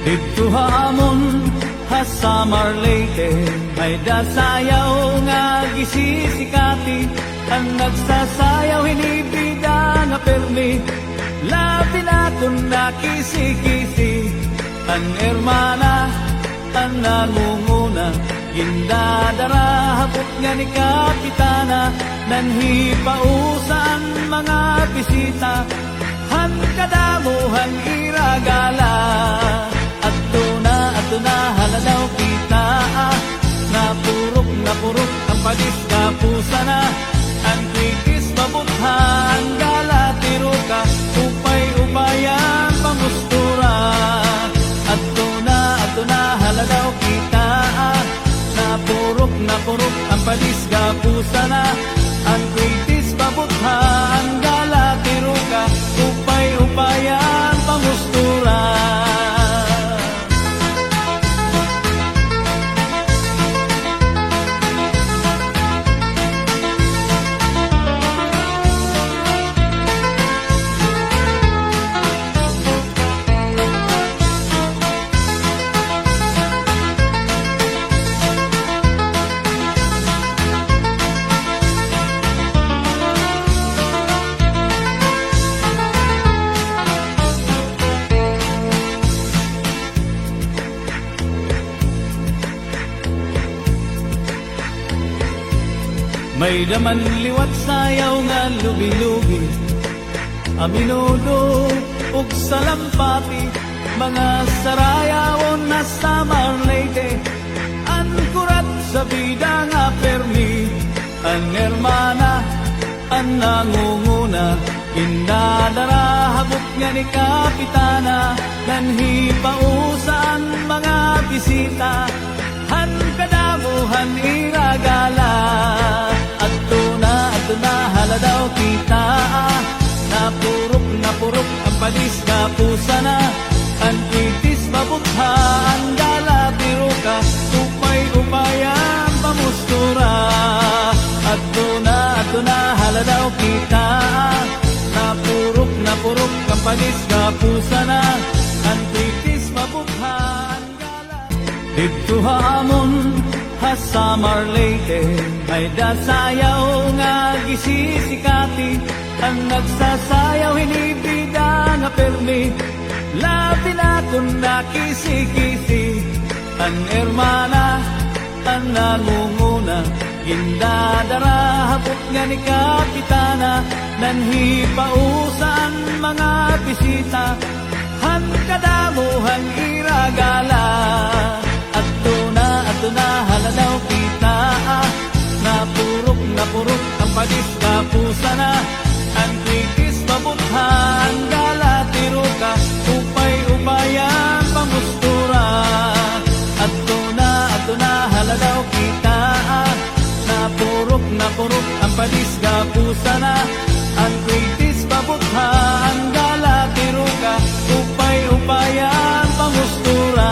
Dito hamon ha sa Marleyte, may dasayaw nga gisisikati. Ang nagsasayaw hinibida nga permi, labi na kung nakisi-kisi. Ang hermana, ang nangunguna, gindadara hapot nga ni Kapitana. Nanhipausan mga bisita, han kadamuhan iragala. Ato na haladaw kita, napurok ang padis kapusa na. Ang kritis mabutha, ang gala tiro ka, upay-upayan pamustura. Ato na haladaw kita, napurok ang padis kapusa na. Ang kritis mabutha, ang gala tiro ka, upay-upayan pamustura. May daman liwat sayaw nga lubi-lubi, aminudo ug salampati. Mga sarayawon na sa Marleyte, ang kurat sa bida nga permi. Ang hermana, ang nangunguna, indadara habot nga ni Kapitana. Nanhipausan mga bisita, han kadamuhan iragala. Ato na haladaw kita, napurok ang padis kapusa na. Ang kritis mabutha, ang gala tiro ka, upay-upayan pamustura. Ato na haladaw kita, napurok ang padis kapusa na. Ang kritis mabutha, ang gala. Dito hamon ha sa Marleyte, may dasayaw nga gisisikati. Ang nagsasayaw hinibida nga permi, labi na kung nakisi-kisi. Ang hermana, ang nangunguna, gindadara hapot nga ni Kapitana. Nanhipausan mga bisita, han kadamuhan iragala. Ato na haladaw kita, napurok ang padis kapusa na. Ang kritis mabutha, ang gala tiro ka, upay-upayan pamustura. Ato na haladaw kita, napurok ang padis kapusa na. Ang kritis mabutha, ang gala tiro ka, upay-upayan pamustura.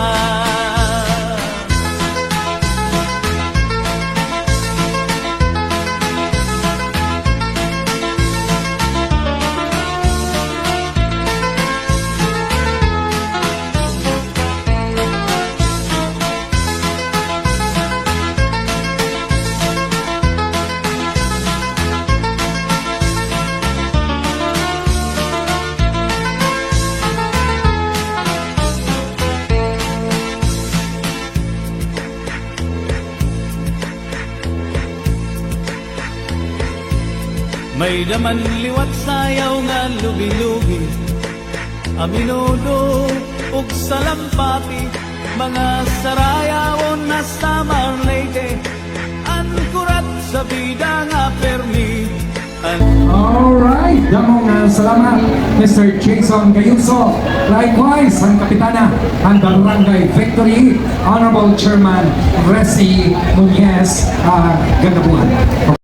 May daman liwat sayaw nga lubi-lubi, aminudo ug salampati. Mga sarayawon na sa Marleyte, ang kurat sa bida nga permi. Alright, damong salamat Mr. Jason Gayuso. Likewise, ang Kapitana, ang Barangay Victory, Honorable Chairman Resi Nunez, Gandabuhan.